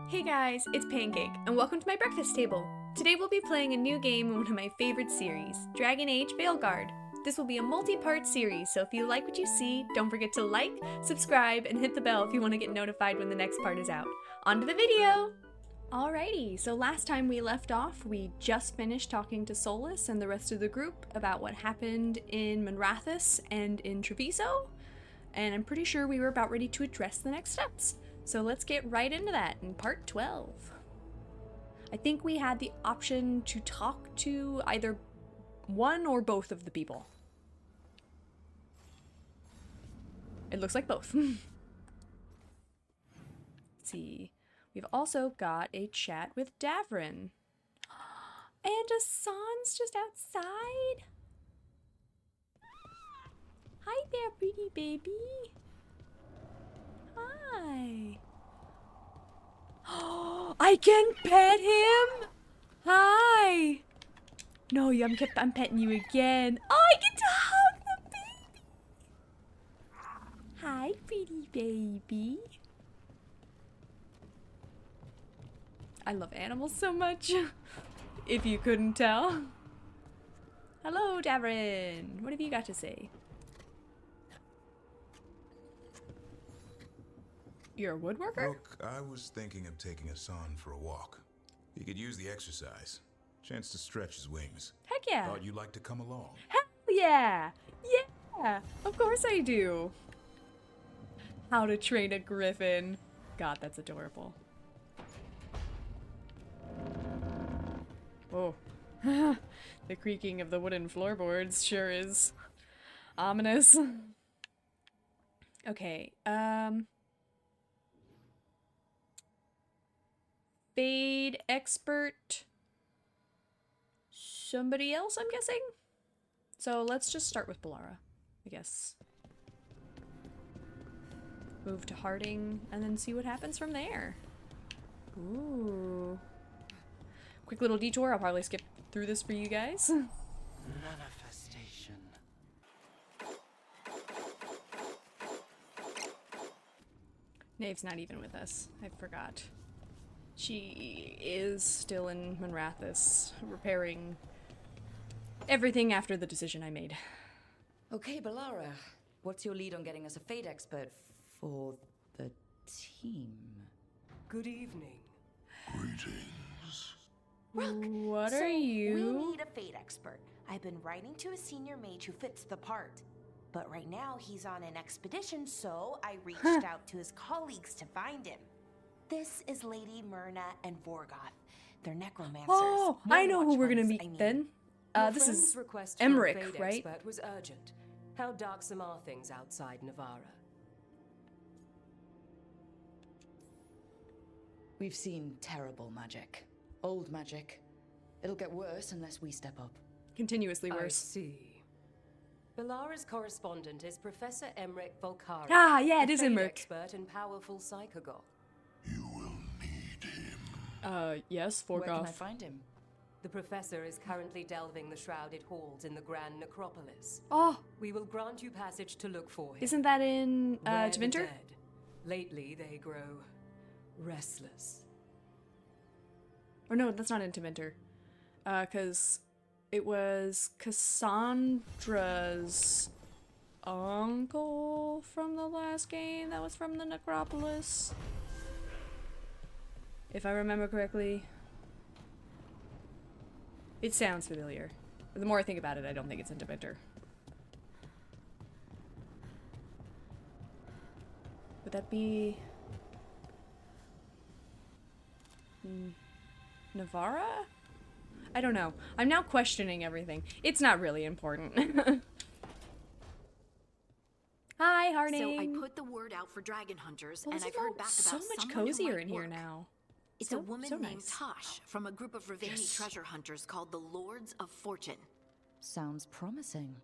Hey guys, it's Pancake, and welcome to my breakfast table. Today we'll be playing a new game in one of my favorite series, Dragon Age Veilguard. This will be a multi-part series, so if you like what you see, don't forget to like, subscribe, and hit the bell if you want to get notified when the next part is out. On to the video! Alrighty, so last time we left off, we just finished talking to Solus and the rest of the group about what happened in Monrathis and in Treviso, and I'm pretty sure we were about ready to address the next steps. So let's get right into that in part 12. I think we had the option to talk to either one or both of the people. It looks like both. Let's see. We've also got a chat with Davrin. And Hassan's just outside. Hi there, pretty baby. Hi. Oh, I can pet him. Hi. No, I'm petting you again. Oh, I get to hug the baby. Hi, pretty baby. I love animals so much. If you couldn't tell. Hello, Davrin. What have you got to say? You're a woodworker? Look, I was thinking of taking Hassan for a walk. He could use the exercise. Chance to stretch his wings. Heck yeah. Thought you'd like to come along. Hell yeah. Yeah. Of course I do. How to Train a Griffin. God, that's adorable. Oh. The creaking of the wooden floorboards sure is ominous. Okay, Fade expert. Somebody else, I'm guessing? So let's just start with Balara, I guess. Move to Harding, and then see what happens from there. Ooh. Quick little detour, I'll probably skip through this for you guys. Manifestation. Nave's not even with us, I forgot. She is still in Monrathis, repairing everything after the decision I made. Okay, Balara, what's your lead on getting us a fate expert for the team? Good evening. Greetings. Rook, What so are you? We need a fate expert. I've been writing to a senior mage who fits the part. But right now he's on an expedition, so I reached out to his colleagues to find him. This is Lady Myrna and Vorgoth. They're necromancers. Oh, I know who Watch we're gonna ones, meet I mean. then. Your This friend's is request for a Emmerich, fate right? expert was urgent. How darksome are things outside Navarra? We've seen terrible magic. Old magic. It'll get worse unless we step up. Continuously I worse. see. Balara's correspondent is Professor Emmerich Volkari. Ah, yeah, it a is fate Emmerich. expert and powerful psychogoth. You will need him. Yes, Where can I Vorgoth. find him? The professor is currently delving the shrouded halls in the Grand Necropolis. Oh, We will grant you passage to look for him. isn't that in, Where the Devinter? dead. Lately, they grow restless. Or no, that's not in Devinter. 'Cause it was Cassandra's uncle from the last game that was from the Necropolis. If I remember correctly. It sounds familiar. The more I think about it, I don't think it's in Devinter. Would that be... Navarra? I don't know. I'm now questioning everything. It's not really important. Hi, Harding. So I put the word out for dragon hunters, Well, and this I've is all heard back so about much someone who cozier might in here work. now. It's So- a woman so named nice. Tosh from a group of Raveni Yes. treasure hunters called the Lords of Fortune. Sounds promising.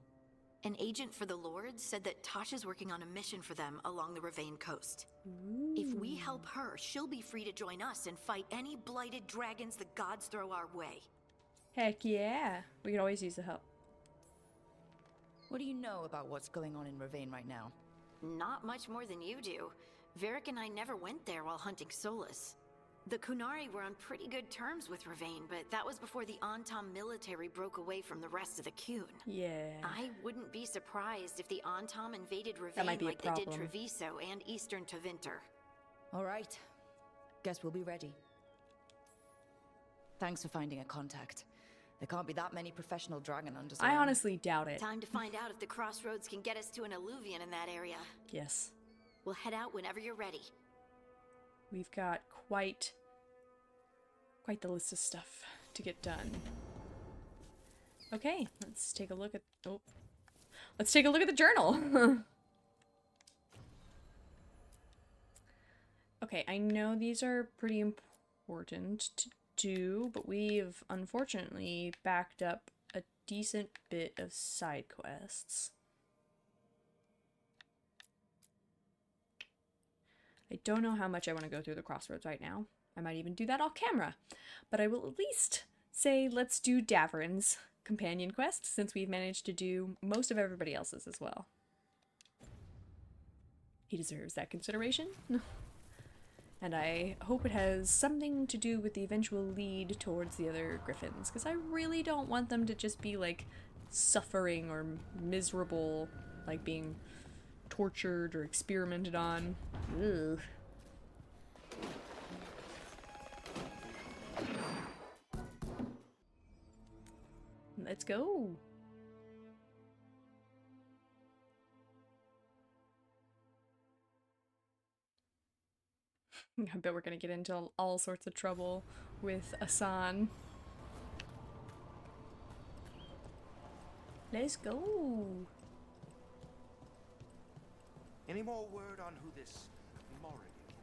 An agent for the Lords said that Tosh is working on a mission for them along the Ravane coast. If we help her, she'll be free to join us and fight any blighted dragons the gods throw our way. Heck yeah. We could always use the help. What do you know about what's going on in Ravane right now? Not much more than you do. Varric and I never went there while hunting Solus. the Kunari were on pretty good terms with Ravane, but that was before the Antam military broke away from the rest of the Kun. Yeah. I wouldn't be surprised if the Antam invaded That might Ravane be a like they did problem. Treviso and Eastern Tevinter. All right. Guess we'll be ready. Thanks for finding a contact. There can't be that many professional dragon hunters I around. honestly doubt it. Time to find out if the crossroads can get us to an alluvion in that area. Yes. We'll head out whenever you're ready. We've got quite the list of stuff to get done. Okay, let's take a look at the journal. Okay, I know these are pretty important to do, but we've unfortunately backed up a decent bit of side quests. I don't know how much I want to go through the crossroads right now. I might even do that off camera. But I will at least say let's do Davrin's companion quest, since we've managed to do most of everybody else's as well. He deserves that consideration. And I hope it has something to do with the eventual lead towards the other griffins, because I really don't want them to just be, like, suffering or miserable, like being tortured or experimented on. Ugh. Let's go. I bet we're gonna get into all sorts of trouble with Asan. Let's go. Any more word on who this Morrigan is?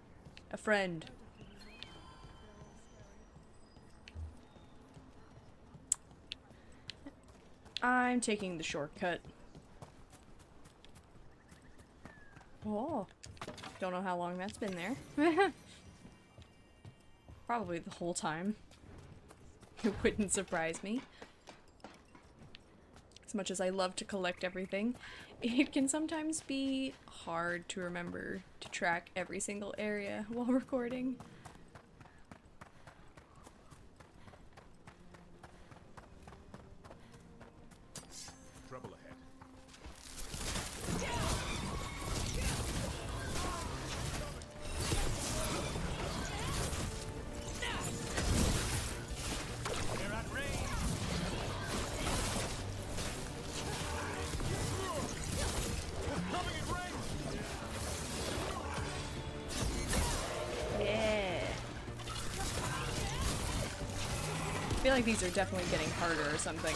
A friend. I'm taking the shortcut. Oh. Don't know how long that's been there. Probably the whole time. It wouldn't surprise me. As much as I love to collect everything, it can sometimes be hard to remember to track every single area while recording. Trouble ahead. They're at range. Coming in range. Yeah. I feel like these are definitely getting harder or something.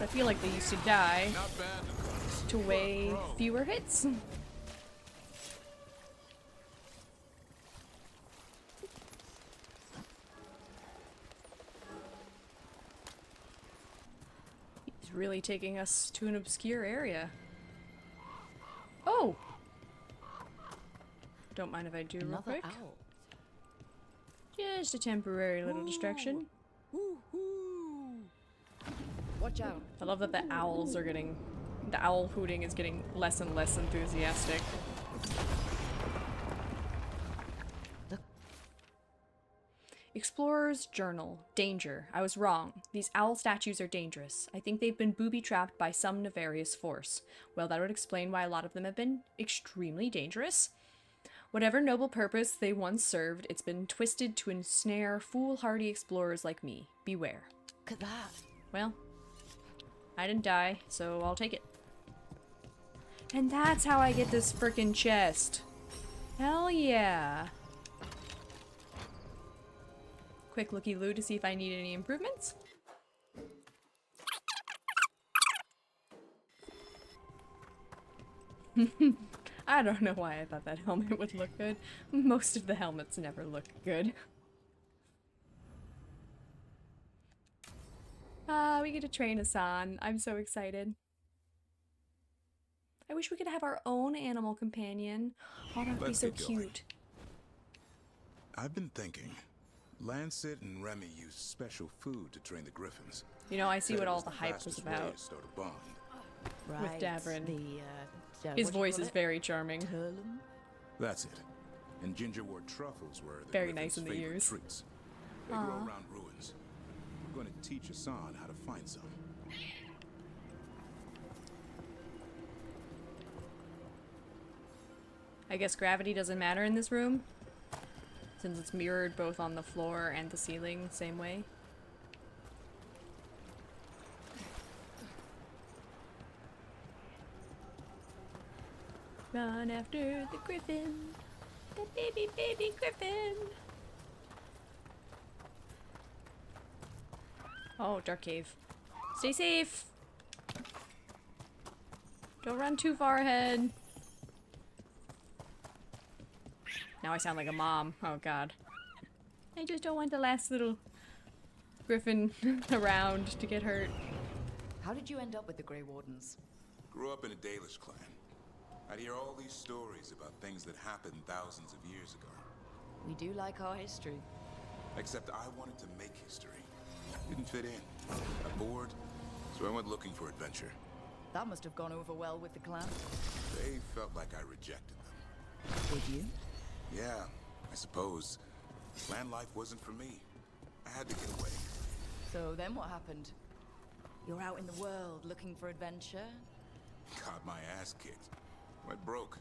I feel like they used to die Not bad. to weigh fewer hits. He's really taking us to an obscure area. Oh! Don't mind if I do real Another quick. owl. Just a temporary little distraction. Watch out. I love that the owls are getting... The owl hooting is getting less and less enthusiastic. Look. Explorer's Journal. Danger. I was wrong. These owl statues are dangerous. I think they've been booby-trapped by some nefarious force. Well, that would explain why a lot of them have been extremely dangerous. Whatever noble purpose they once served, it's been twisted to ensnare foolhardy explorers like me. Beware. Look at that. Well, I didn't die, so I'll take it. And that's how I get this frickin' chest. Hell yeah. Quick looky-loo to see if I need any improvements. I don't know why I thought that helmet would look good. Most of the helmets never look good. We get to train Asan. I'm so excited. I wish we could have our own animal companion. Oh, that would be Let's so get going. cute. I've been thinking. Lancet and Remy used special food to train the griffins. You know, I see Said what it all was the the hype was fastest way about. to start a bond. Right. Davrin. The, His what do you voice call is it? very charming. Turlum? That's it. And gingerwort truffles were the Very Griffin's nice in the favorite ears. treats. They grow around ruins. I'm going to teach Hassan how to find some. I guess gravity doesn't matter in this room, since it's mirrored both on the floor and the ceiling, same way. Run after the griffin, the baby griffin. Oh, dark cave. Stay safe. Don't run too far ahead. Now I sound like a mom. Oh god. I just don't want the last little griffin around to get hurt. How did you end up with the Grey Wardens? Grew up in a Dalish clan. I'd hear all these stories about things that happened thousands of years ago. We do like our history. Except I wanted to make history. Didn't fit in. Got bored, so I went looking for adventure. That must have gone over well with the clan. They felt like I rejected them. Did you? Yeah, I suppose. Clan life wasn't for me. I had to get away. So then what happened? You're out in the world looking for adventure? Got my ass kicked. Went broke.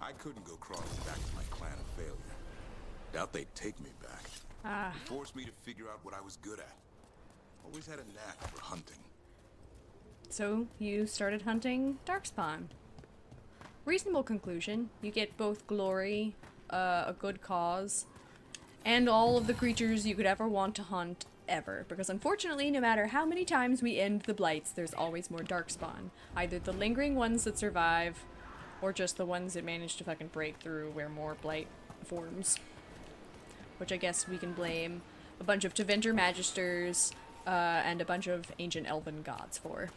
I couldn't go crawling back to my clan of failure. Doubt they'd take me back. Ah. It forced me to figure out what I was good at. Always had a knack for hunting. So you started hunting Darkspawn. Reasonable conclusion. You get both glory, a good cause, and all of the creatures you could ever want to hunt ever. Because unfortunately, no matter how many times we end the blights, there's always more Darkspawn. Either the lingering ones that survive, or just the ones that manage to fucking break through where more blight forms. Which I guess we can blame a bunch of Tevinter Magisters, and a bunch of ancient elven gods for.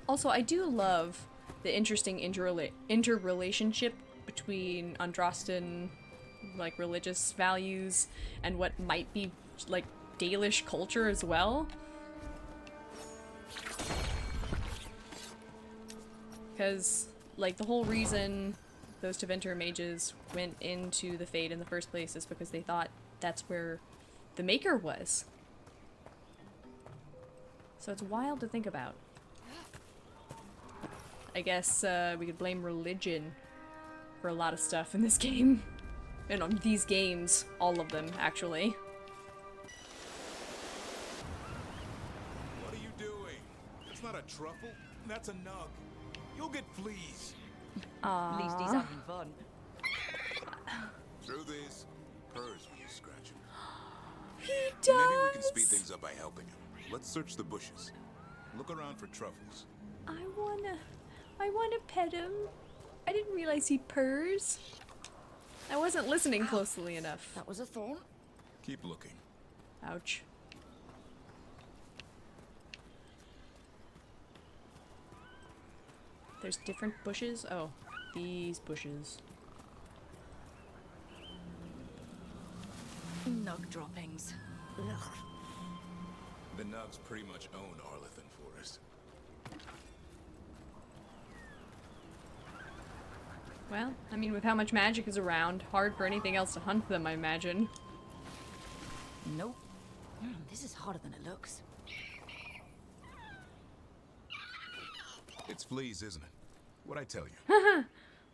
Also, I do love the interesting interrelationship between Andrastan, like, religious values and what might be, like, Dalish culture as well. Because, like, the whole reason those Tevinter mages went into the Fade in the first place is because they thought that's where the Maker was. So it's wild to think about. I guess we could blame religion for a lot of stuff in this game. And on these games, all of them, actually. What are you doing? That's not a truffle. That's a nug. You'll get fleas. At least he's having fun. Truth is, purrs when you scratch him. He Maybe we can does! speed things up by helping him. Let's search the bushes. Look around for truffles. I wanna pet him. I didn't realize he purrs. I wasn't listening closely enough. That was a thorn? Keep looking. Ouch. There's different bushes? Oh, these bushes. Nug droppings. Ugh. The nugs pretty much own Arlethan Forest. Well, I mean, with how much magic is around, hard for anything else to hunt them, I imagine. Nope. This is harder than it looks. It's fleas, isn't it? What'd I tell you?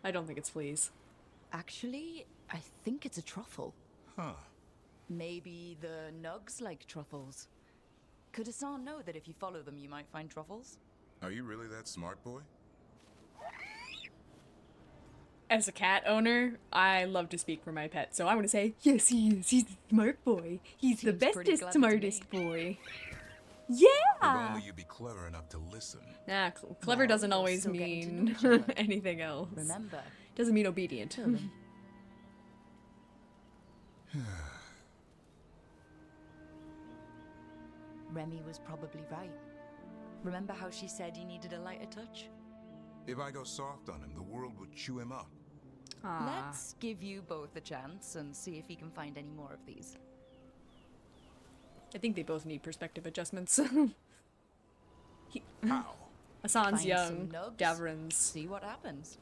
I don't think it's fleas. Actually, I think it's a truffle. Huh. Maybe the nugs like truffles. Could Hassan know that if you follow them, you might find truffles? Are you really that smart, boy? As a cat owner, I love to speak for my pet, so I want to say, yes, he is. He's a smart boy. He's the Seems pretty bestest, clever to smartest me. boy. If Yeah! only you'd be clever enough to listen. Nah, clever Well, doesn't we're always still getting to know mean each other. anything else. Remember, Doesn't mean obedient. children. Remy was probably right. Remember how she said he needed a lighter touch? If I go soft on him, the world would chew him up. Aw. Let's give you both a chance and see if he can find any more of these. I think they both need perspective adjustments. How? Hassan's Find young, some nugs. Davrin's See what happens.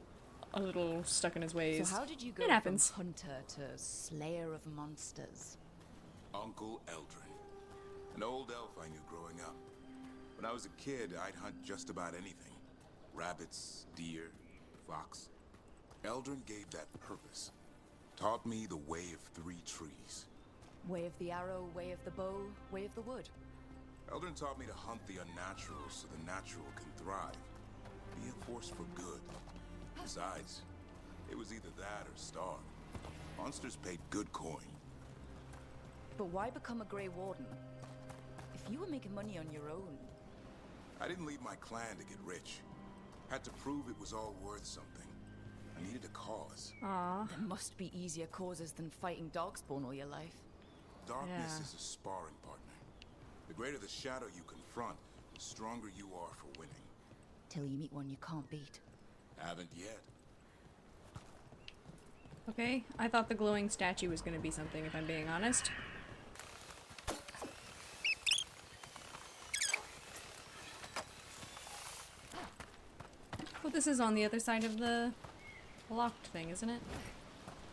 a little stuck in his ways. So how did you go It from happens. hunter to slayer of monsters? Uncle Eldrin. An old elf I knew growing up. When I was a kid, I'd hunt just about anything. Rabbits, deer, fox. Eldrin gave that purpose. Taught me the way of 3 trees. Way of the arrow, way of the bow, way of the wood. Eldrin taught me to hunt the unnatural so the natural can thrive. Be a force for good. Besides, it was either that or starve. Monsters paid good coin. But why become a Grey Warden? If you were making money on your own... I didn't leave my clan to get rich. Had to prove it was all worth something. I needed a cause. Aw. There must be easier causes than fighting Darkspawn all your life. Darkness Yeah. is a sparring partner. The greater the shadow you confront, the stronger you are for winning. Till you meet one you can't beat. Haven't yet. Okay, I thought the glowing statue was gonna be something, if I'm being honest. Well, this is on the other side of the locked thing, isn't it?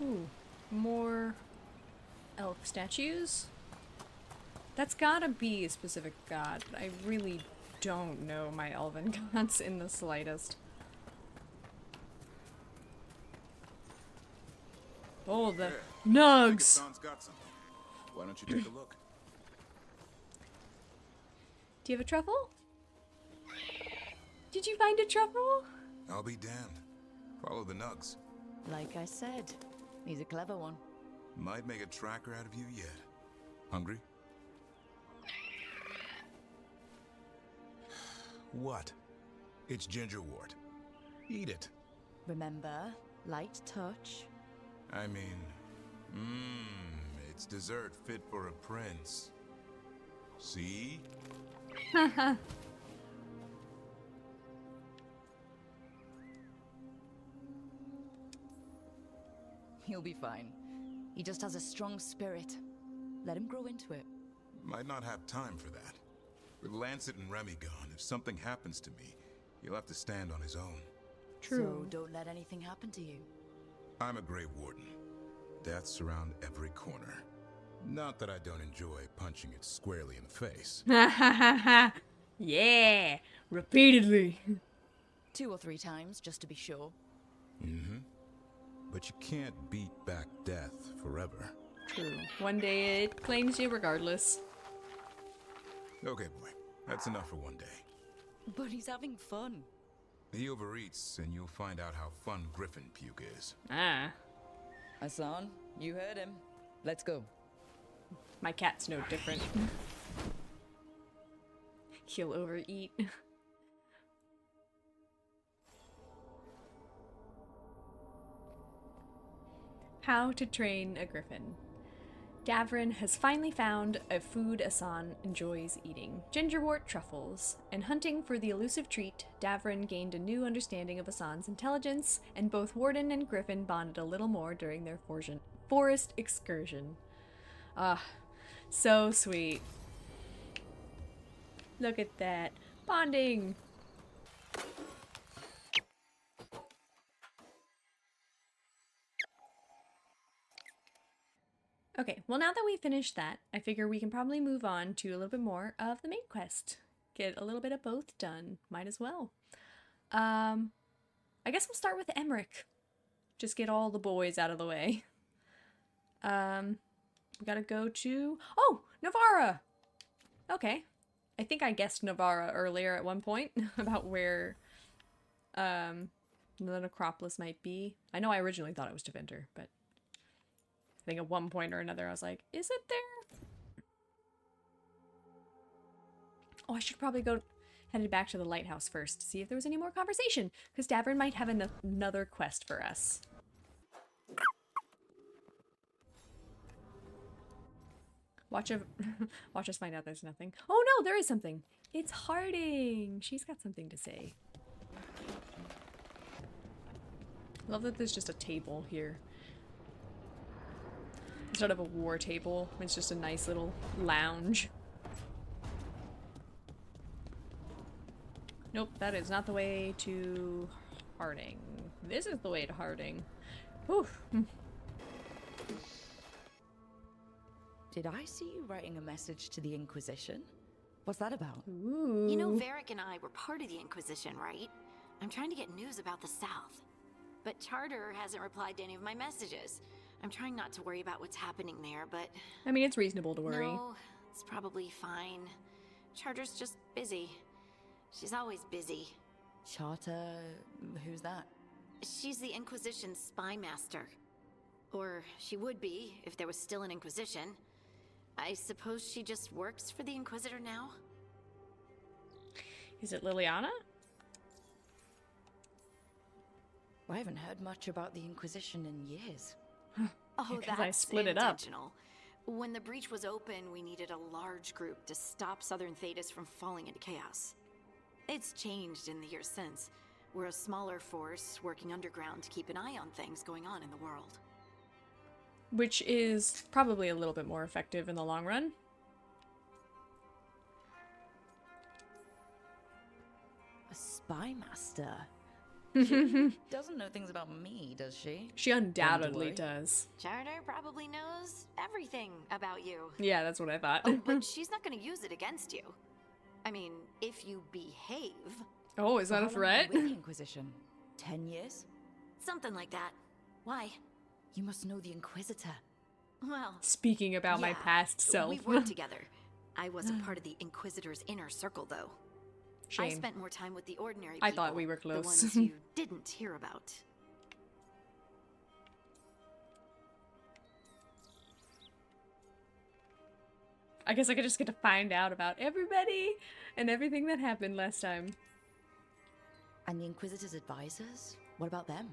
Ooh, more elk statues? That's gotta be a specific god, but I really don't know my elven gods in the slightest. Oh, the There. nugs! Hassan's got something. Why don't you take a look? Do you have a truffle? Did you find a truffle? I'll be damned. Follow the nugs. Like I said, he's a clever one. Might make a tracker out of you yet. Hungry? What? It's gingerwort. Eat it. Remember, light touch. I mean, it's dessert fit for a prince. See? He'll be fine. He just has a strong spirit. Let him grow into it. Might not have time for that. With Lancet and Remy gone, if something happens to me, he'll have to stand on his own. True. So don't let anything happen to you. I'm a Grey Warden. Death's around every corner. Not that I don't enjoy punching it squarely in the face. Yeah, repeatedly. 2 or 3 times, just to be sure. But you can't beat back death forever. True. One day it claims you regardless. Okay, boy. That's enough for one day. But he's having fun. He overeats, and you'll find out how fun griffin puke is. Ah, Hassan, you heard him. Let's go. my cat's no different. He'll overeat. How to train a griffin. Davrin has finally found a food Asan enjoys eating, gingerwort truffles, and hunting for the elusive treat, Davrin gained a new understanding of Asan's intelligence, and both Warden and Griffin bonded a little more during their forest excursion. Ah, so sweet. Look at that. Bonding! Okay, well now that we've finished that, I figure we can probably move on to a little bit more of the main quest. Get a little bit of both done. Might as well. I guess we'll start with Emmerich. Just get all the boys out of the way. We gotta go to... Oh! Navarra! Okay. I think I guessed Navarra earlier at one point about where the necropolis might be. I know I originally thought it was Deventer, but I think at one point or another I was like, is it there? Oh, I should probably go headed back to the lighthouse first to see if there was any more conversation, because Davrin might have another quest for us. Watch us find out there's nothing. Oh no, there is something. It's Harding. She's got something to say. Love that there's just a table here. Instead of a war table, it's just a nice little lounge. Nope, that is not the way to Harding. This is the way to Harding. Whew. Did I see you writing a message to the Inquisition? What's that about? Ooh. You know, Varric and I were part of the Inquisition, right? I'm trying to get news about the South. But Charter hasn't replied to any of my messages. I'm trying not to worry about what's happening there, but... I mean, it's reasonable to worry. No, it's probably fine. Charter's just busy. She's always busy. Charter? Who's that? She's the Inquisition's spy master. Or she would be, if there was still an Inquisition. I suppose she just works for the Inquisitor now? Is it Liliana? I haven't heard much about the Inquisition in years. Oh, Because that's I split it up. intentional. When the breach was open, we needed a large group to stop Southern Thetis from falling into chaos. It's changed in the years since. We're a smaller force working underground to keep an eye on things going on in the world. Which is probably a little bit more effective in the long run. A spy master? She doesn't know things about me, does she? She undoubtedly worry. does. Charter probably knows everything about you. Yeah, that's what I thought. Oh, but she's not going to use it against you. I mean, if you behave. Oh, is that a How long threat? have you been with the Inquisition? 10 years? Something like that. Why? You must know the Inquisitor. Well, Speaking about my yeah, past self. we worked together. I wasn't part of the Inquisitor's inner circle, though. I Shame. spent more time with the ordinary people. I thought we were close. The ones you didn't hear about. I guess I could just get to find out about everybody and everything that happened last time. And the Inquisitor's advisors? What about them?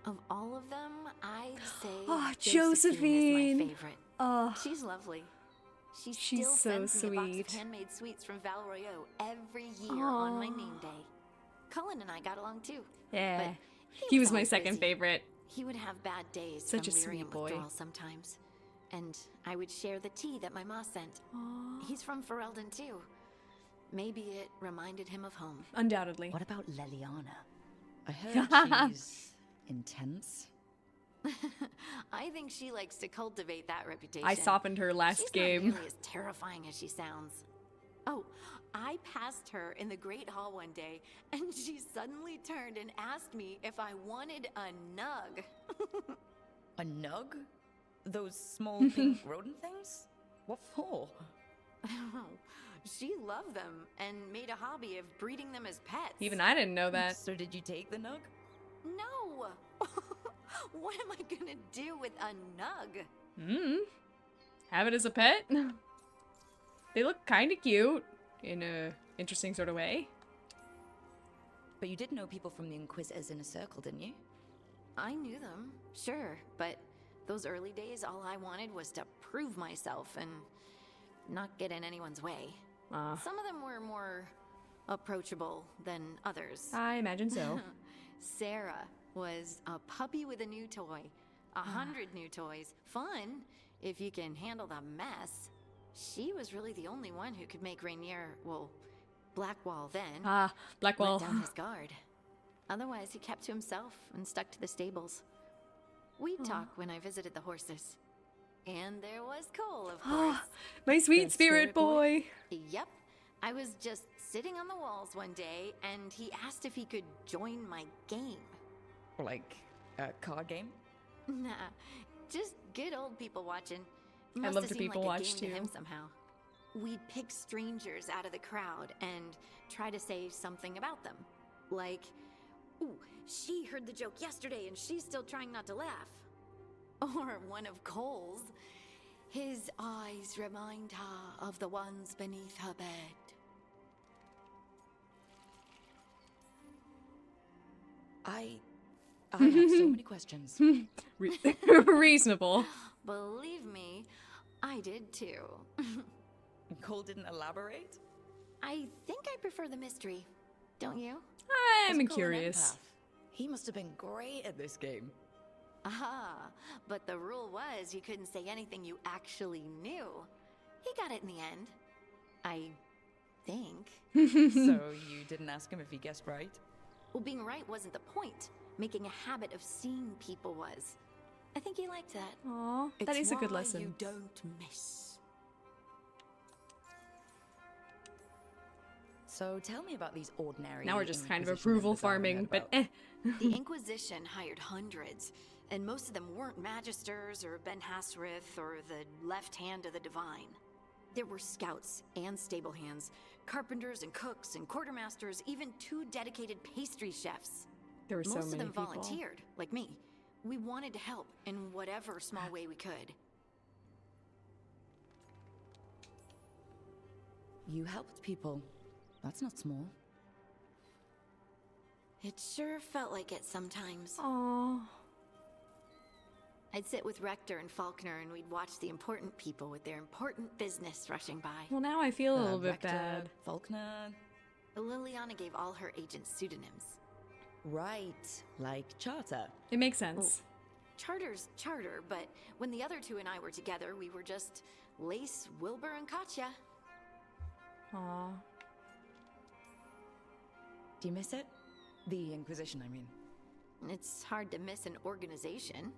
Of all of them, I'd say Oh, Josephine is my Josephine. favorite. Oh, She's lovely. She She's still so sends me a box sweet. of handmade sweets from Val Royeaux every year on my name day. Cullen and I got along too. yeah. But He was my always second busy. favorite. He would have bad days Such a from sweet lyrium boy. withdrawal sometimes. And I would share the tea that my ma sent. He's from Ferelden too. Maybe it reminded him of home. Undoubtedly. What about Liliana? I heard she's intense. I think she likes to cultivate that reputation. I softened her last She's game. not nearly as terrifying as she sounds. Oh, I passed her in the Great Hall one day, and she suddenly turned and asked me if I wanted a nug. A nug? Those small pink rodent things? What for? She loved them and made a hobby of breeding them as pets. Even I didn't know that. So did you take the nug? No! What am I gonna do with a nug? Have it as a pet? They look kind of cute in a interesting sort of way. But you did know people from the Inquisitors Inner Circle, didn't you? I knew them, sure, but those early days, all I wanted was to prove myself and not get in anyone's way. Some of them were more approachable than others. I imagine so. Sarah was a puppy with a new toy. 100 new toys. Fun, if you can handle the mess. She was really the only one who could make Rainier, well, Blackwall then, let Blackwall. down his guard. Otherwise, he kept to himself and stuck to the stables. We'd talk when I visited the horses. And there was Cole, of course. My sweet The spirit spirit boy. boy. Yep. I was just sitting on the walls one day, and he asked if he could join my game. Like a card game? Nah, just good old people watching. I Must love have to seemed people like a watch, game to too. him somehow. We'd pick strangers out of the crowd and try to say something about them. Like, ooh, she heard the joke yesterday and she's still trying not to laugh. Or one of Cole's. His eyes remind her of the ones beneath her bed. I have so many questions. Reasonable. Believe me, I did too. Cole didn't elaborate? I think I prefer the mystery. Don't you? I'm Is Cole an curious. empath? He must have been great at this game. Ah, but the rule was you couldn't say anything you actually knew. He got it in the end. I think. So you didn't ask him if he guessed right? Well, being right wasn't the point. Making a habit of seeing people was. I think he liked that. Aw, that is a good lesson. You don't miss. So tell me about these ordinary. Now we're just kind of Inquisition approval members I farming, read but about. The Inquisition hired hundreds, and most of them weren't magisters or Ben Hasrith or the left hand of the divine. There were scouts and stable hands, carpenters and cooks and quartermasters, even 2 dedicated pastry chefs. There were so Most of many them people. volunteered, like me. We wanted to help in whatever small way we could. You helped people. That's not small. It sure felt like it sometimes. Aw. I'd sit with Rector and Faulkner and we'd watch the important people with their important business rushing by. Well, now I feel a little bit Rector, bad. Faulkner. Liliana gave all her agents pseudonyms. Right, like Charter. It makes sense. Charter's Charter, but when the other 2 and I were together, we were just Lace, Wilbur, and Katya. Aw. Do you miss it? The Inquisition, I mean. It's hard to miss an organization.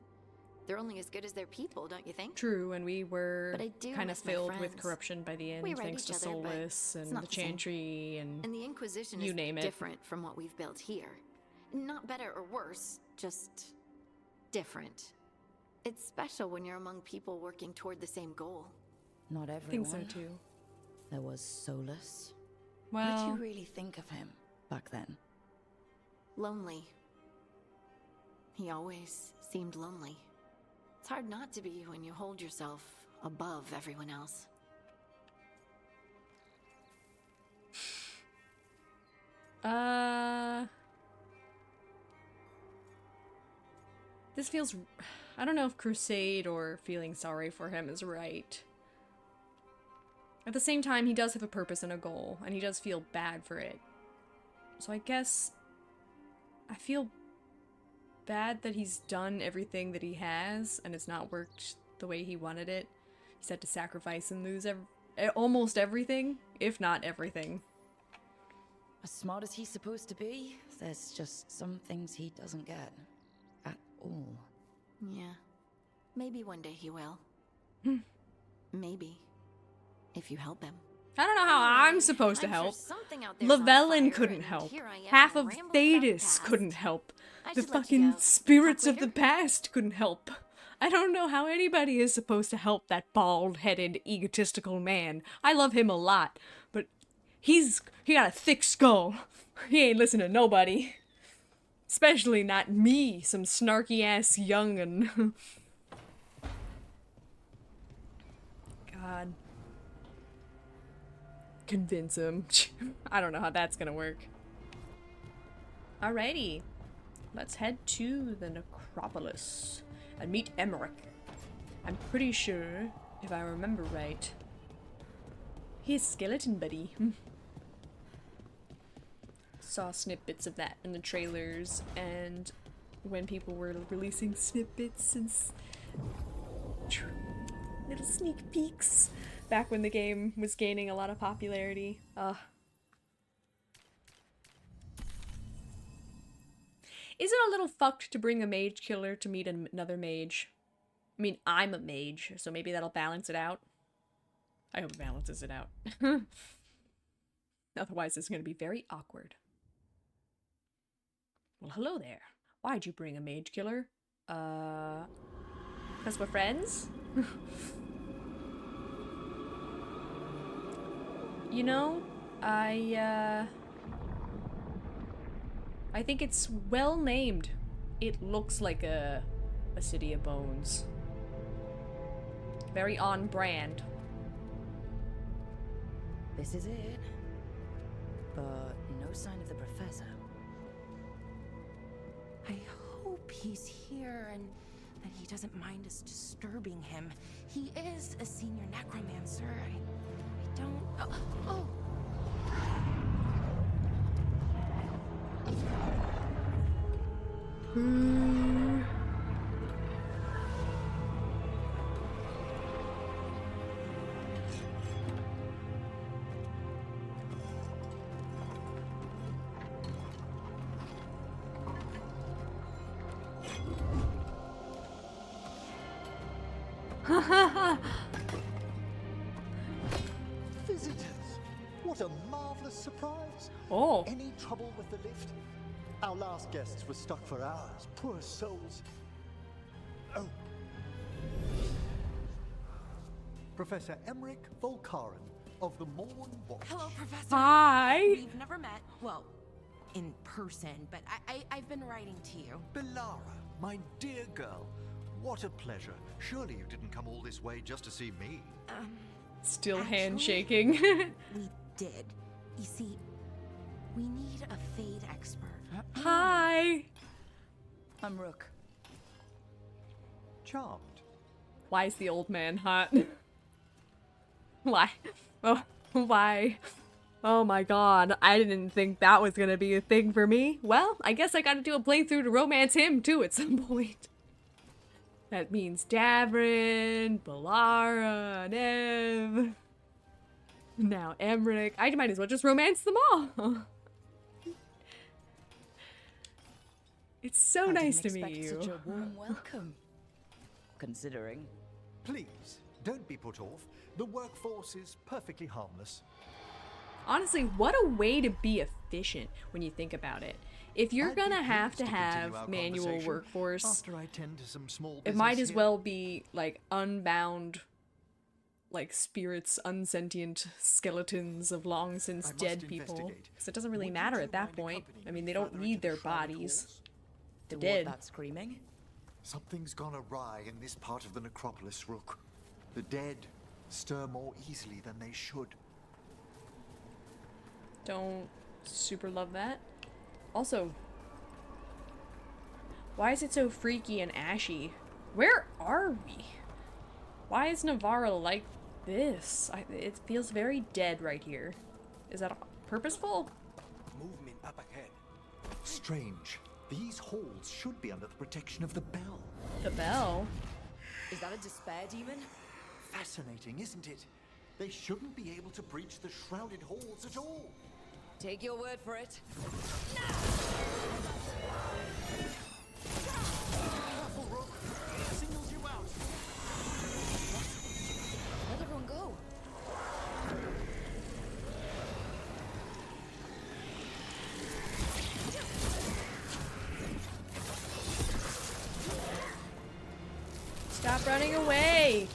They're only as good as their people, don't you think? True, and we were But I do kind of miss my filled with friends. corruption by the end, We write thanks to each other, but Soulless it's and not the the same. Chantry and And the Inquisition you is name it. different from what we've built here. Not better or worse, just different. It's special when you're among people working toward the same goal. Not I everyone. think so too. There was Solus. What Well, did you really think of him back then? Lonely. He always seemed lonely. It's hard not to be when you hold yourself above everyone else. This feels... I don't know if crusade or feeling sorry for him is right. At the same time, he does have a purpose and a goal, and he does feel bad for it. So I guess... I feel bad that he's done everything that he has, and it's not worked the way he wanted it. He's had to sacrifice and lose almost everything, if not everything. As smart as he's supposed to be, there's just some things he doesn't get. At all. Yeah. Maybe one day he will. Maybe. If you help him. I don't know how I'm supposed to I'm sure help. something out there's on Lavellin fire, couldn't and help. here I am, Half of rambling about Thetis past. couldn't help. I The should let you fucking go. spirits Talk of the later? past couldn't help. I don't know how anybody is supposed to help that bald-headed, egotistical man. I love him a lot, but he got a thick skull. He ain't listening to nobody. Especially not me, some snarky-ass young'un. God. Convince him. I don't know how that's gonna work. Alrighty. Let's head to the Necropolis and meet Emmerich. I'm pretty sure, if I remember right, he's skeleton buddy. Saw snippets of that in the trailers and when people were releasing snippets and little sneak peeks back when the game was gaining a lot of popularity. Is it a little fucked to bring a mage killer to meet another mage? I mean, I'm a mage, so maybe that'll balance it out. I hope it balances it out. Otherwise, it's going to be very awkward. Well, hello there. Why'd you bring a mage killer? 'Cause we're friends? You know, I think it's well named. It looks like a City of Bones. Very on brand. This is it. But no sign of the professor. I hope he's here and that he doesn't mind us disturbing him. He is a senior necromancer. I don't... Oh! Visitors! What a marvelous surprise! Oh. Any trouble with the lift? Our last guests were stuck for hours. Poor souls. Oh. Professor Emmerich Volkaren of the Morn Watch. Hello, Professor. Hi. We've never met. Well, in person, but I've been writing to you. Belara, my dear girl. What a pleasure. Surely you didn't come all this way just to see me. Still Actually, handshaking. We did. You see, we need a fade expert. Hi. I'm Rook. Charmed. Why is the old man hot? Why? Oh, why? Oh my god, I didn't think that was gonna be a thing for me. Well, I guess I gotta do a playthrough to romance him too at some point. That means Davrin, Belara, Nev. Now Emmerich. I might as well just romance them all. It's so nice to meet you. Such a warm welcome. Considering. Please, don't be put off. The workforce is perfectly harmless. Honestly, what a way to be efficient when you think about it. If you're I'd be gonna have pleased to continue have our manual conversation workforce, after I tend to some small it business might as here. well be like unbound, like spirits, unsentient skeletons of long since I must dead people. investigate. Because it doesn't really Would you matter two at that mind point. accompanying I mean, me they don't further need into their the shrouded bodies. halls? They're Do you want dead. that screaming? Something's gone awry in this part of the necropolis, Rook. The dead stir more easily than they should. Don't super love that. Also, why is it so freaky and ashy? Where are we? Why is Navarra like this? It feels very dead right here. Is that purposeful? Movement up ahead. Strange. These halls should be under the protection of the bell. The bell? Is that a despair demon? Fascinating, isn't it? They shouldn't be able to breach the shrouded halls at all. Take your word for it. Careful, Rook. Signals you out. Where'd everyone go? Stop running away!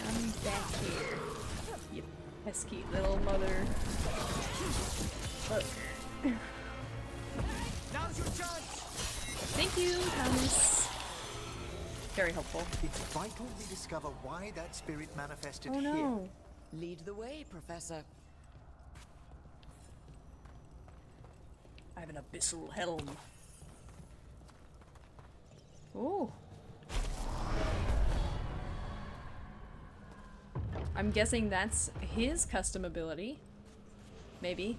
Come back here, you pesky little mother. Look. Now's your chance. Thank you, Thomas. Very helpful. It's vital we discover why that spirit manifested Oh here. no. Lead the way, Professor. I have an abyssal helm. Oh. I'm guessing that's his custom ability. Maybe.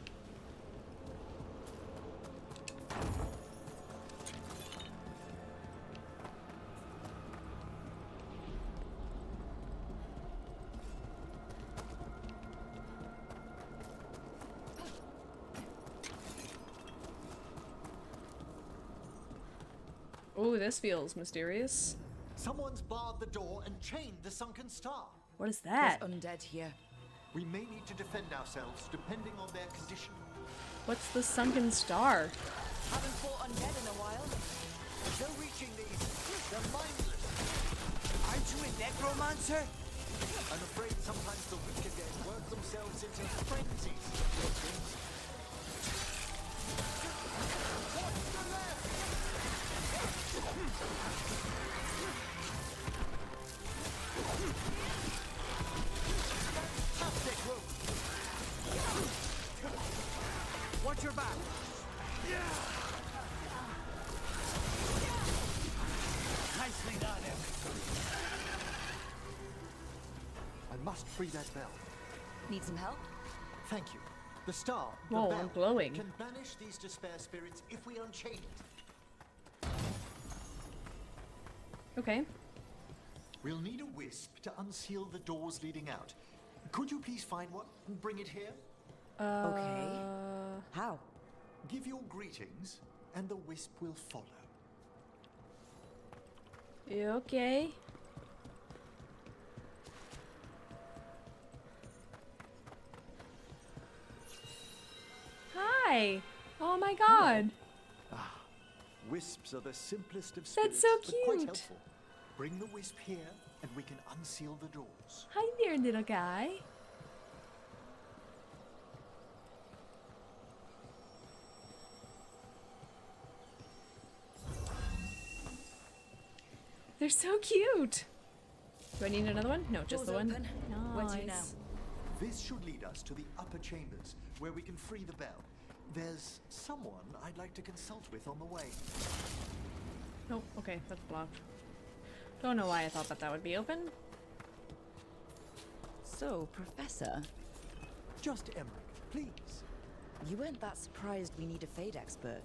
Oh, this feels mysterious. Someone's barred the door and chained the sunken star. What is There's that? undead here. We may need to defend ourselves depending on their condition. What's the sunken star? Haven't fought undead in a while. No reaching these. They're mindless. Aren't you a necromancer? I'm afraid sometimes the wicked dead work themselves into frenzies. Watch the left! Fantastic, Rook. Watch your back. Nicely done, Em. I must free that bell. Need some help? Thank you. The star, the Whoa, bell, I'm glowing. can banish these despair spirits if we unchain it. Okay. We'll need a wisp to unseal the doors leading out. Could you please find one and bring it here? Okay. How? Give your greetings, and the wisp will follow. Okay. Hi. Oh my god. Wisps are the simplest of That's spirits, so but quite cute. helpful. Bring the wisp here, and we can unseal the doors. Hi there, little guy. They're so cute. Do I need another one? No, just Doors the one. open. Where to now? Nice. This should lead us to the upper chambers, where we can free the bell. There's someone I'd like to consult with on the way. Oh, okay, that's blocked. Don't know why I thought that would be open. So, Professor, Just Emmerich, please. you weren't that surprised we need a Fade expert.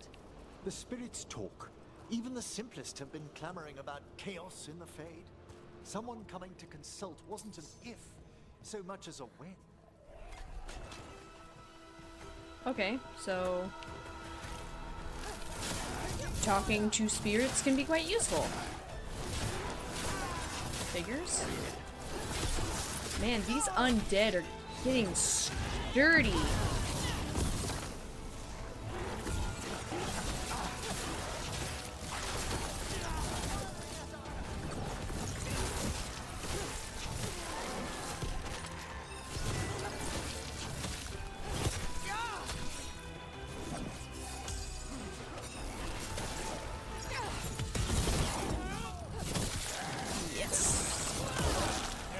The spirits talk. Even the simplest have been clamoring about chaos in the Fade. Someone coming to consult wasn't an if, so much as a when. Okay, so talking to spirits can be quite useful. Figures? Man, these undead are getting sturdy.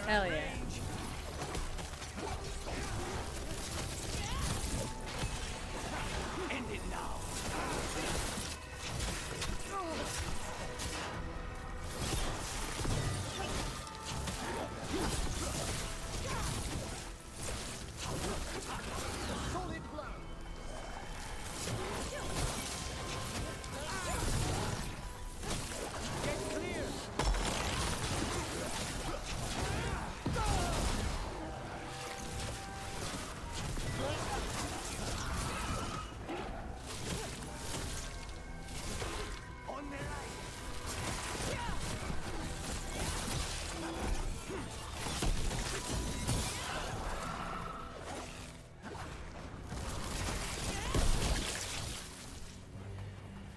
Hell yeah.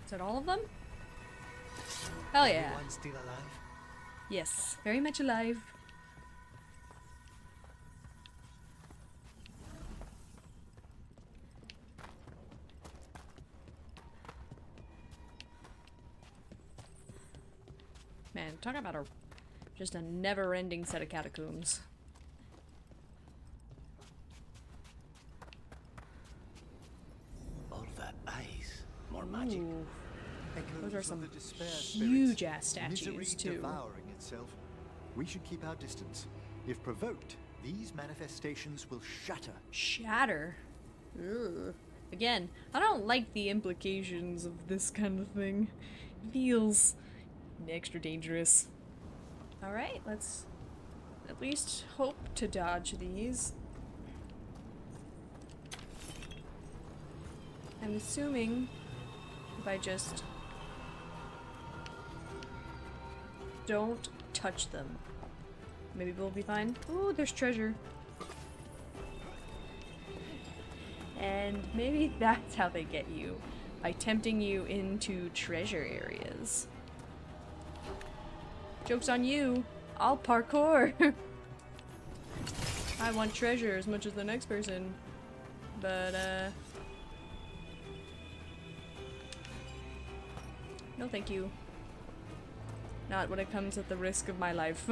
Is that all of them? Hell yeah. Everyone still alive? Yes, very much alive. Man, talk about just a never-ending set of catacombs. All that ice. More magic. Ooh, those are Echoes some of the despair huge-ass spirits, statues, misery too. devouring itself. We should keep our distance. If provoked, these manifestations will shatter. Shatter? Ugh. Again, I don't like the implications of this kind of thing. It feels extra dangerous. Alright, let's at least hope to dodge these. I'm assuming if I just don't touch them, maybe we'll be fine. Ooh, there's treasure. And maybe that's how they get you, by tempting you into treasure areas. Joke's on you. I'll parkour. I want treasure as much as the next person. But, no thank you. Not when it comes at the risk of my life.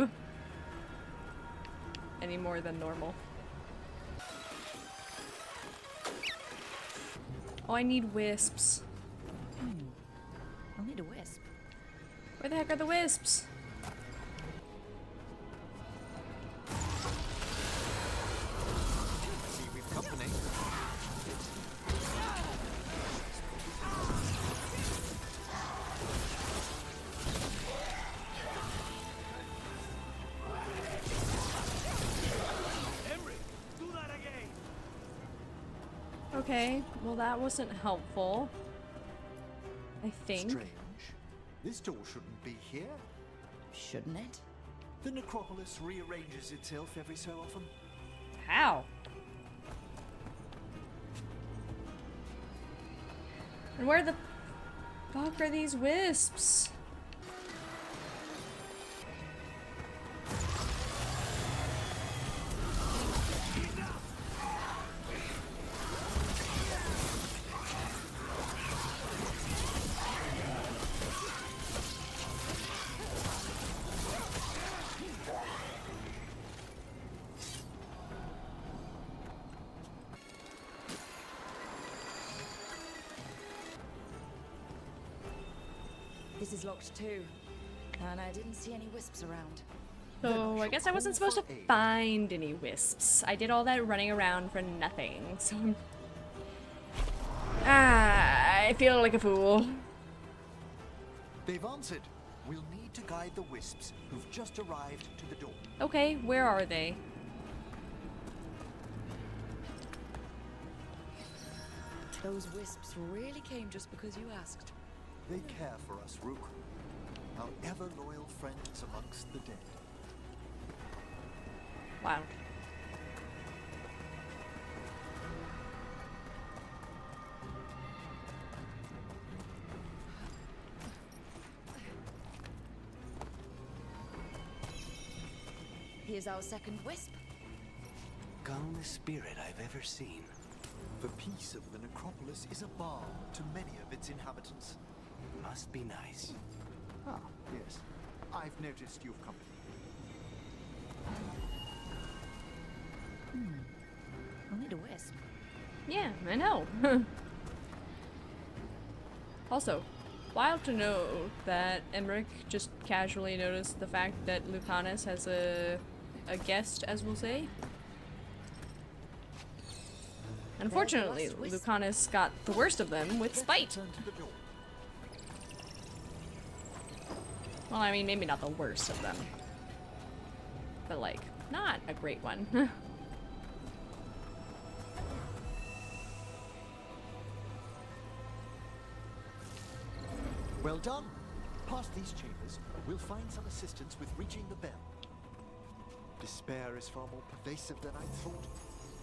Any more than normal. Oh, I need wisps. I'll need a wisp. Where the heck are the wisps? See, we've company. Okay, well that wasn't helpful. I think. Strange. This door shouldn't be here. Shouldn't it? The necropolis rearranges itself every so often. How? And where the fuck are these wisps? This is locked too. And I didn't see any wisps around. So I guess I wasn't supposed to find any wisps. I did all that running around for nothing. So I feel like a fool. They've answered. We'll need to guide the wisps who've just arrived to the door. Okay, where are they? Those wisps really came just because you asked. They care for us, Rook. Our ever-loyal friends amongst the dead. Wow. Here's our second wisp. Calmest spirit I've ever seen. The peace of the necropolis is a balm to many of its inhabitants. Must be nice. Ah, yes. I've noticed you've company. I'll need a wisp. Yeah, I know. Also, wild to know that Emmerich just casually noticed the fact that Lucanus has a guest, as we'll say. Unfortunately, Lucanus got the worst of them with spite. Turn to the door. Well, I mean, maybe not the worst of them. But, like, not a great one. Well done. Past these chambers, we'll find some assistance with reaching the bell. Despair is far more pervasive than I thought.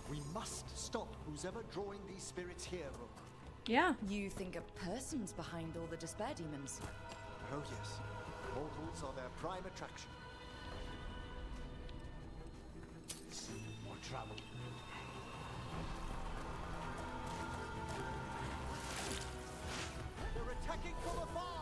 We must stop who's ever drawing these spirits here, Rook. Yeah. You think a person's behind all the despair demons? Oh yes. Mortals are their prime attraction. More trouble. They're attacking from afar!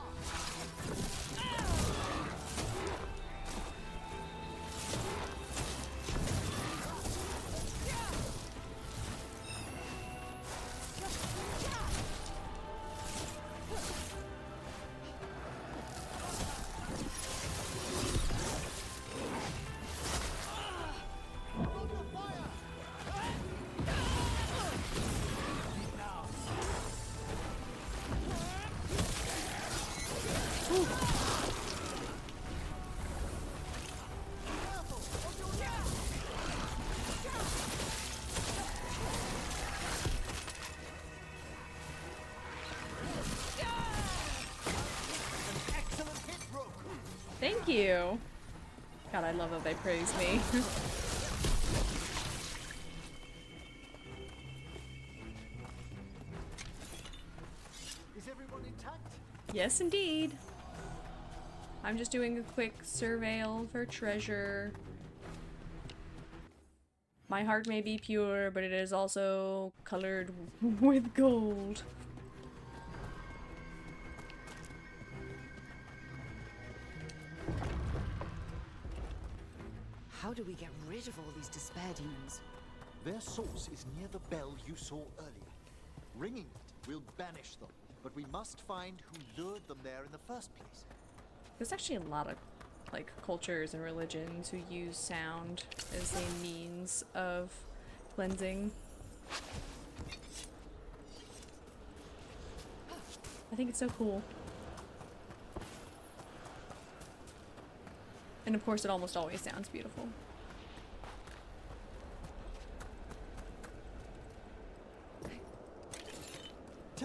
Thank you. God, I love that they praise me. Is everyone intact? Yes, indeed. I'm just doing a quick surveil for treasure. My heart may be pure, but it is also colored with gold. How do we get rid of all these despair demons? Their source is near the bell you saw earlier. Ringing it will banish them, but we must find who lured them there in the first place. There's actually a lot of like cultures and religions who use sound as a means of cleansing. I think it's so cool. And of course it almost always sounds beautiful.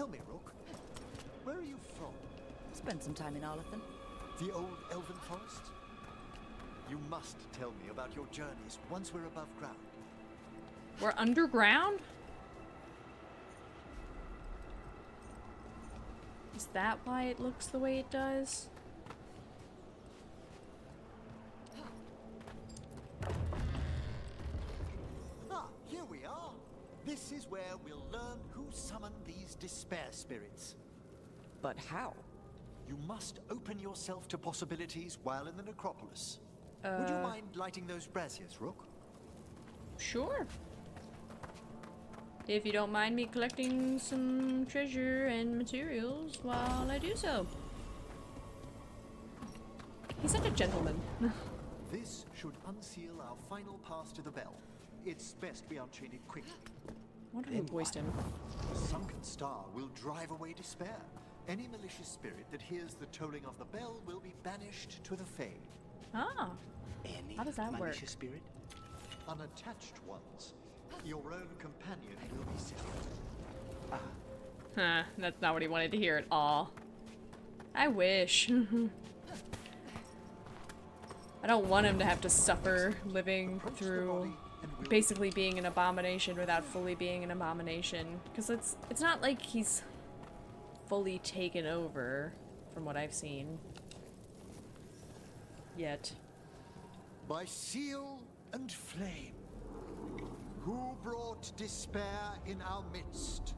Tell me, Rook, where are you from? Spent some time in Arlathan. The old elven forest? You must tell me about your journeys once we're above ground. We're underground? Is that why it looks the way it does? Ah, here we are. This is where we'll learn who summoned these despair spirits. But how? You must open yourself to possibilities while in the Necropolis. Would you mind lighting those braziers, Rook? Sure. If you don't mind me collecting some treasure and materials while I do so. He's such a gentleman. This should unseal our final pass to the bell. It's best we unchain it quickly. I wonder who voiced him. The sunken star will drive away despair. Any malicious spirit that hears the tolling of the bell will be banished to the Fade. Ah. Any How does that work? malicious spirit? Unattached ones. Your own companion will be saved. Huh, that's not what he wanted to hear at all. I wish. I don't want him to have to suffer living through basically being an abomination without fully being an abomination. Because it's not like he's fully taken over from what I've seen. Yet. By seal and flame, who brought despair in our midst?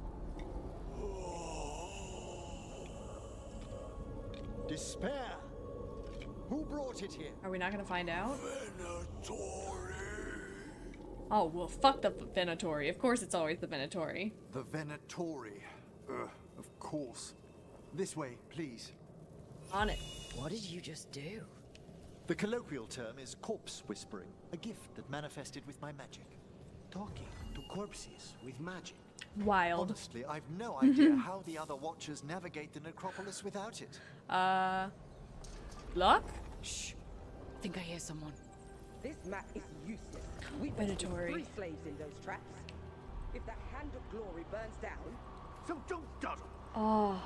Despair! Who brought it here? Are we not gonna find out? Oh, well, fuck the Venatori. Of course it's always the Venatori. The Venatori. Of course. This way, please. On it. What did you just do? The colloquial term is corpse whispering, a gift that manifested with my magic. Talking to corpses with magic. Wild. Honestly, I've no idea how the other Watchers navigate the Necropolis without it. Luck? Shh. I think I hear someone. This map is useless. We've got Venatori. 3 slaves in those traps. If the Hand of Glory burns down, So don't dawdle. Oh.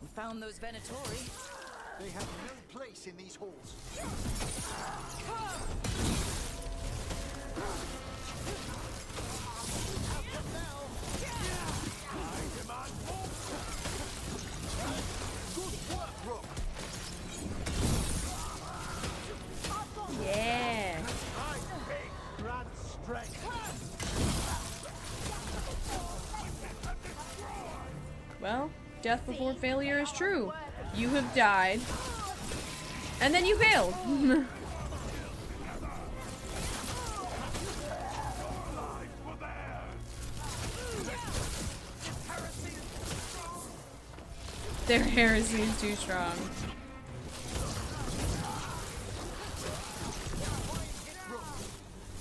We found those Venatori. They have no place in these halls. Good work, Rook. Yeah. Grand strength. Well, death before failure is true. You have died. And then you failed. Their heresy is too strong.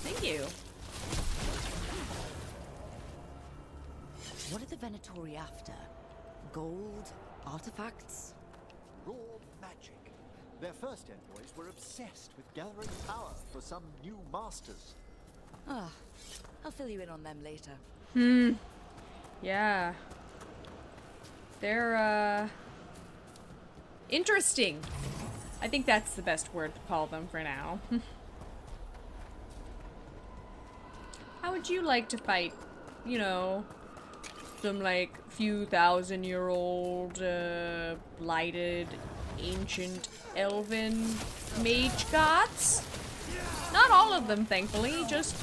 Thank you. What are the Venatori after? Gold? Artifacts? Raw magic. Their first envoys were obsessed with gathering power for some new masters. Ah, I'll fill you in on them later. Yeah. They're, interesting. I think that's the best word to call them for now. How would you like to fight, you know, some, like, few thousand-year-old, blighted, ancient, elven mage gods? Not all of them, thankfully, just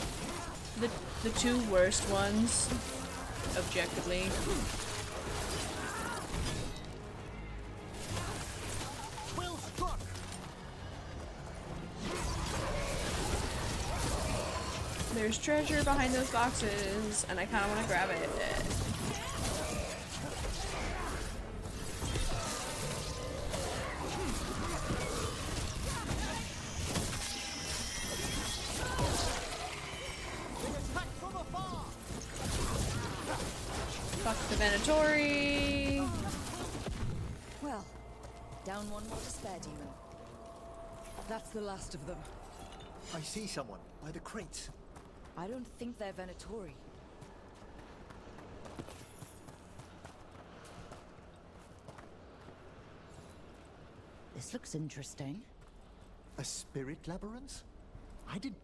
the 2 worst ones, objectively. Well struck! There's treasure behind those boxes, and I kind of want to grab it. Fuck the Venatori. Well, down one more despair demon. That's the last of them. I see someone by the crates. I don't think they're Venatori. This looks interesting. A spirit labyrinth? I did.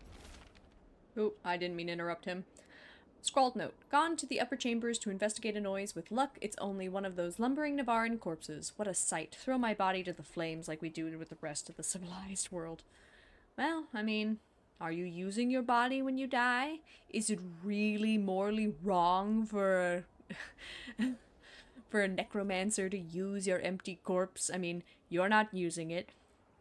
Oh, I didn't mean to interrupt him. Scrawled note. Gone to the upper chambers to investigate a noise. With luck, it's only one of those lumbering Navaran corpses. What a sight. Throw my body to the flames like we do with the rest of the civilized world. Well, I mean, are you using your body when you die? Is it really morally wrong for for a necromancer to use your empty corpse? I mean, you're not using it.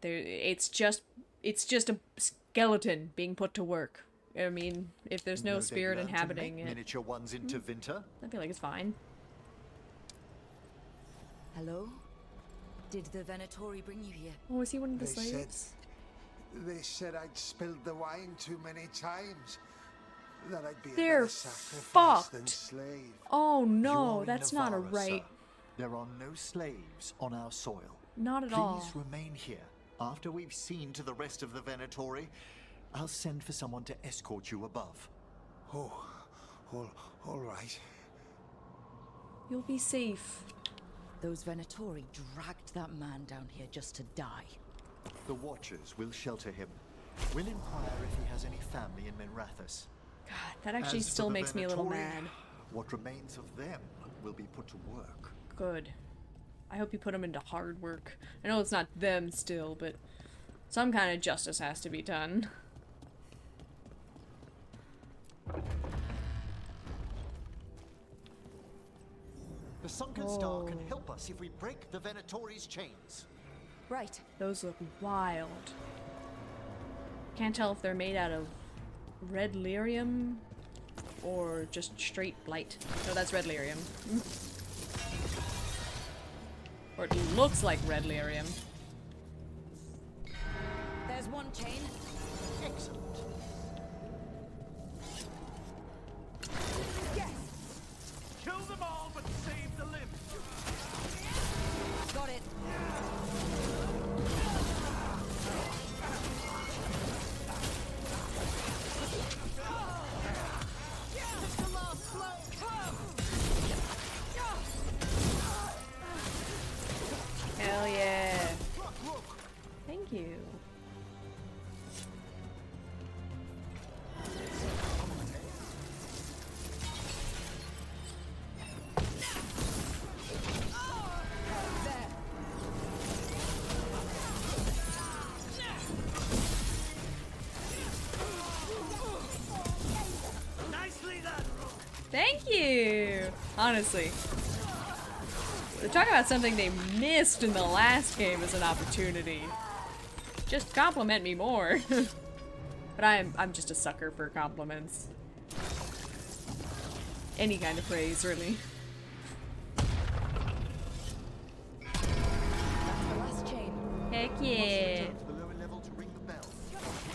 It's just a skeleton being put to work. I mean, if there's no spirit inhabiting it, miniature ones into winter. I feel like it's fine. Hello? Did the Venatori bring you here? Oh, is he one of the They slaves? They said I'd spilled the wine too many times. That I'd be a They're better sacrifice than fucked. slave. Oh You no, are in that's not a Navarra, right. sir. There are no slaves on our soil. Not at Please all. remain here. After we've seen to the rest of the Venatori, I'll send for someone to escort you above. Oh, all right. You'll be safe. Those Venatori dragged that man down here just to die. The Watchers will shelter him. We'll inquire if he has any family in Minrathous. God, that actually As for still the makes me a little Venatori, mad. What remains of them will be put to work. Good. I hope you put them into hard work. I know it's not them still, but some kind of justice has to be done. The Sunken Star can help us if we break the Venatori's chains. Right. Those look wild. Can't tell if they're made out of red lyrium or just straight blight. No, that's red lyrium. Or it looks like red lyrium. There's one chain. Excellent. Yes! Kill them all, but save the limb. Got it. Hell yeah. Thank you. Nicely done! Thank you! Honestly. They're talking about something they missed in the last game as an opportunity. Just compliment me more. But I'm just a sucker for compliments. Any kind of praise, really. That's the last chain. Heck yeah! To the lower level to ring the bell.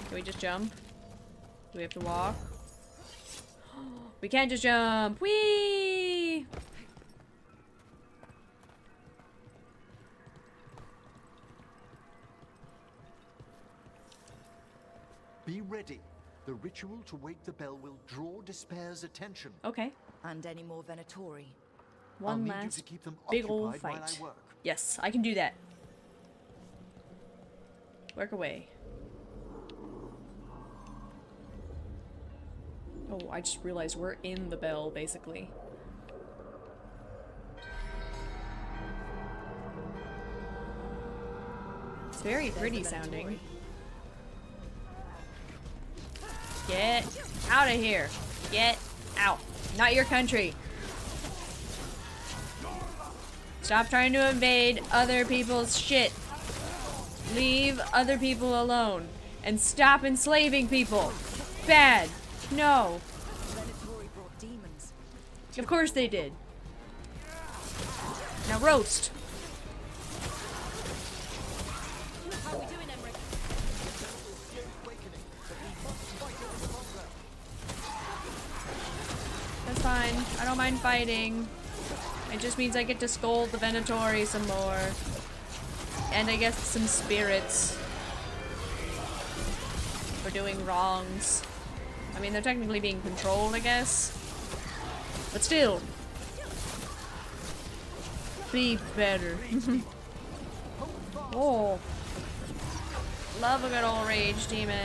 Can we just jump? Do we have to walk? We can't just jump! Whee! Be ready. The ritual to wake the bell will draw Despair's attention. Okay. And any more Venatori. I'll One need you last to keep them big ol' occupied while fight. I work. Yes, I can do that. Work away. Oh, I just realized we're in the bell, basically. It's very pretty sounding. Get out of here. Get out. Not your country. Stop trying to invade other people's shit. Leave other people alone. And stop enslaving people. Bad. No. Venatori brought demons. Of course they did. Now roast. How we doing, Emmerich? That's fine. I don't mind fighting. It just means I get to scold the Venatori some more. And I guess some spirits. For doing wrongs. I mean, they're technically being controlled, I guess. But still. Be better. Oh. Love a good old rage demon.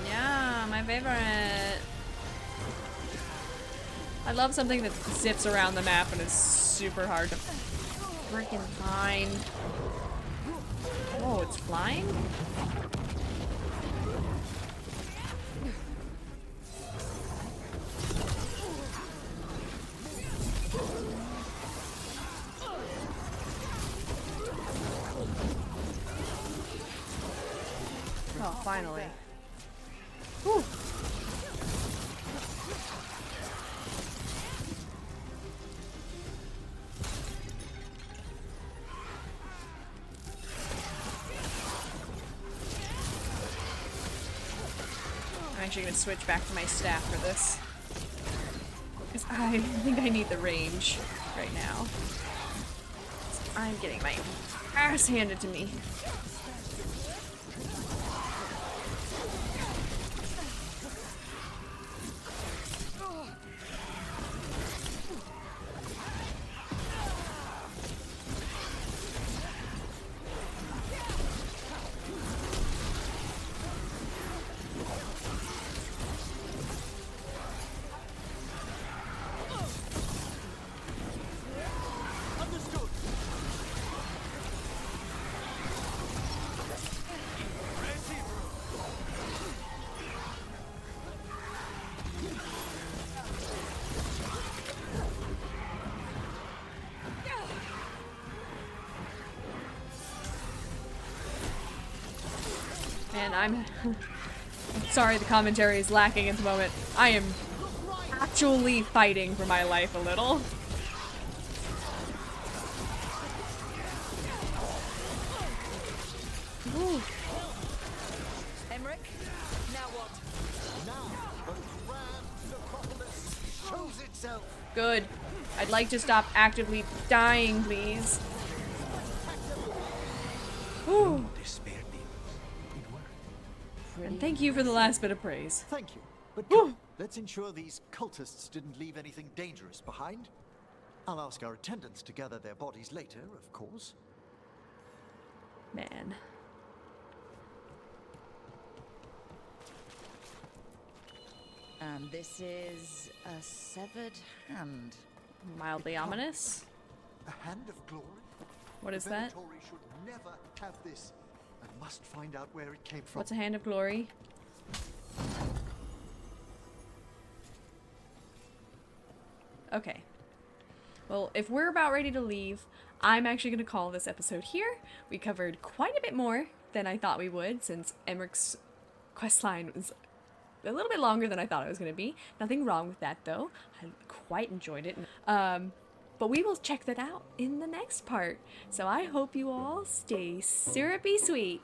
Yeah, my favorite. I love something that zips around the map and is super hard to freaking find. Oh, it's flying? Oh, finally. Whew. I'm actually gonna switch back to my staff for this. Because I think I need the range right now. I'm getting my ass handed to me. Man, I'm sorry the commentary is lacking at the moment. I am actually fighting for my life a little. Ooh. Emmerich, now what? Now the grand necropolis shows itself. Good. I'd like to stop actively dying, please. Ooh. And thank you for the last bit of praise. Thank you. But come, let's ensure these cultists didn't leave anything dangerous behind. I'll ask our attendants to gather their bodies later, of course. Man. And this is a severed hand. Mildly ominous. A hand of glory? What is the that? Veilguard should never have this. I must find out where it came from. What's a hand of glory? Okay. Well, if we're about ready to leave, I'm actually going to call this episode here. We covered quite a bit more than I thought we would, since Emmerich's questline was a little bit longer than I thought it was going to be. Nothing wrong with that, though. I quite enjoyed it. But we will check that out in the next part. So I hope you all stay syrupy sweet.